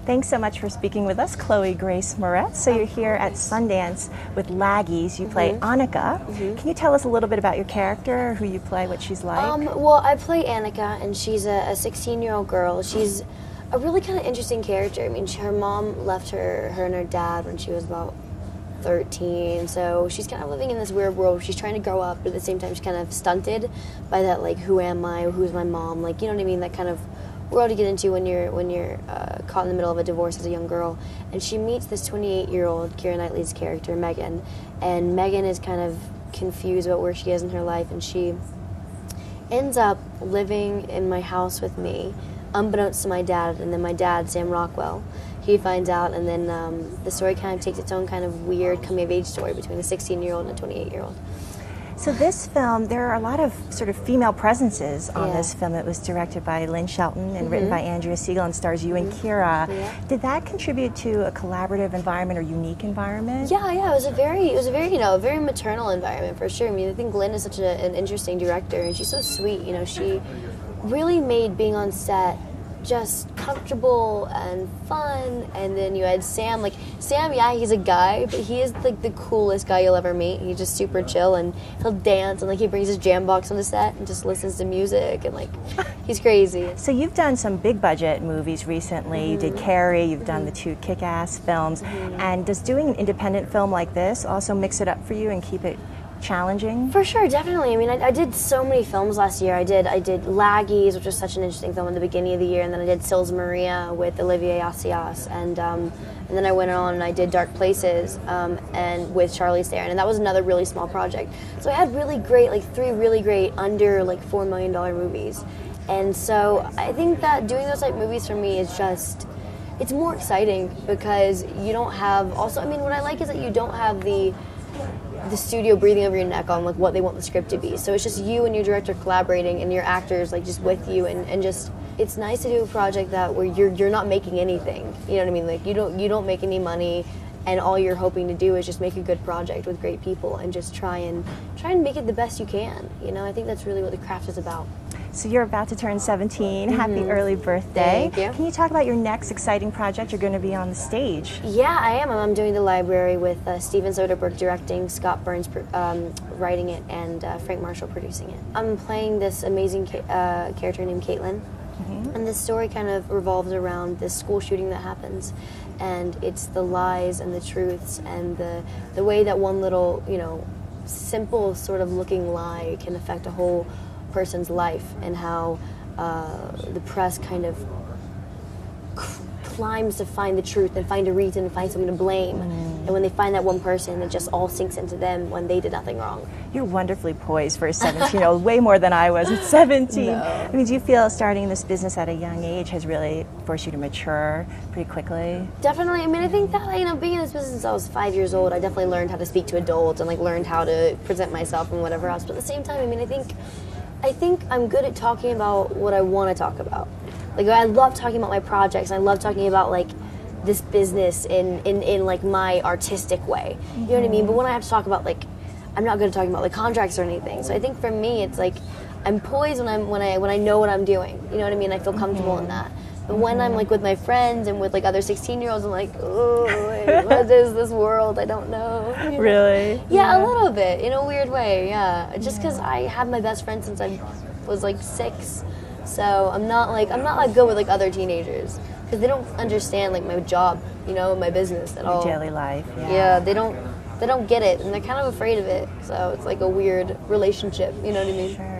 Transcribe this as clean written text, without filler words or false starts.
Thanks so much for speaking with us, Chloë Grace Moretz. So you're here at Sundance with Laggies. You play Annika. Can you tell us a little bit about your character, who you play, what she's like? Well, I play Annika, and she's a 16-year-old girl. She's a really kind of interesting character. I mean, her mom left her and her dad when she was about 13, so she's kind of living in this weird world. She's trying to grow up, but at the same time she's kind of stunted by that, like, who am I, who's my mom, like, you know what I mean, that kind of world to get into when you're caught in the middle of a divorce as a young girl. And she meets this 28-year-old Keira Knightley's character, Megan, and Megan is kind of confused about where she is in her life, and she ends up living in my house with me, unbeknownst to my dad. And then my dad, Sam Rockwell, he finds out, and then the story kind of takes its own kind of weird coming-of-age story between a 16-year-old and a 28-year-old. So this film, there are a lot of sort of female presences on this film. It was directed by Lynn Shelton and written by Andrea Siegel and stars you and Keira. Did that contribute to a collaborative environment or unique environment? Yeah, it was a very very maternal environment for sure. I mean, I think Lynn is such an interesting director, and she's so sweet. You know, she really made being on set just comfortable and fun. And then you had Sam. Like, Sam, yeah, he's a guy, but he is like the coolest guy you'll ever meet. He's just super chill, and he'll dance, and like he brings his jam box on the set and just listens to music, and like he's crazy. So you've done some big budget movies recently. You did Carrie, you've done the 2 Kick-Ass films. And does doing an independent film like this also mix it up for you and keep it challenging? For sure, definitely. I mean, I did so many films last year. I did Laggies, which was such an interesting film in the beginning of the year, and then I did Sils Maria with Olivier Assayas, and then I went on and I did Dark Places and with Charlize Theron, and that was another really small project. So I had really great, like 3 really great under like $4 million movies, and so I think that doing those type movies for me is just, it's more exciting because you don't have, also, I mean, what I like is that you don't have the studio breathing over your neck on like what they want the script to be. So it's just you and your director collaborating, and your actors like just with you, and just, it's nice to do a project that where you're not making anything. You know what I mean? Like you don't make any money, and all you're hoping to do is just make a good project with great people and just try and make it the best you can. You know, I think that's really what the craft is about. So you're about to turn 17. Happy early birthday. Thank you. Can you talk about your next exciting project? You're going to be on the stage. Yeah, I am. I'm doing The Library with Steven Soderbergh directing, Scott Burns writing it, and Frank Marshall producing it. I'm playing this amazing character named Caitlin, and this story kind of revolves around this school shooting that happens, and it's the lies and the truths and the way that one little, you know, simple sort of looking lie can affect a whole person's life, and how the press kind of climbs to find the truth and find a reason and find someone to blame. And when they find that one person, it just all sinks into them when they did nothing wrong. You're wonderfully poised for a 17-year-old, way more than I was at 17. No. I mean, do you feel starting this business at a young age has really forced you to mature pretty quickly? Definitely. I mean, I think that, you know, being in this business since I was 5 years old, I definitely learned how to speak to adults and like learned how to present myself and whatever else. But at the same time, I mean, I think I'm good at talking about what I want to talk about. Like, I love talking about my projects, and I love talking about like this business in like my artistic way. You know what I mean? But when I have to talk about, like, I'm not good at talking about like contracts or anything. So I think for me, it's like I'm poised when I know what I'm doing. You know what I mean? I feel comfortable in that. But when I'm like with my friends and with like other 16-year-olds, I'm like, oh, wait, what is this world? I don't know. You know? Really? Yeah, a little bit, in a weird way, yeah. Just because I have my best friend since I was like 6. So I'm not good with like other teenagers, because they don't understand like my job, you know, my business at all. Your daily life, yeah. Yeah, they don't get it, and they're kind of afraid of it. So it's like a weird relationship, you know what I mean? Sure.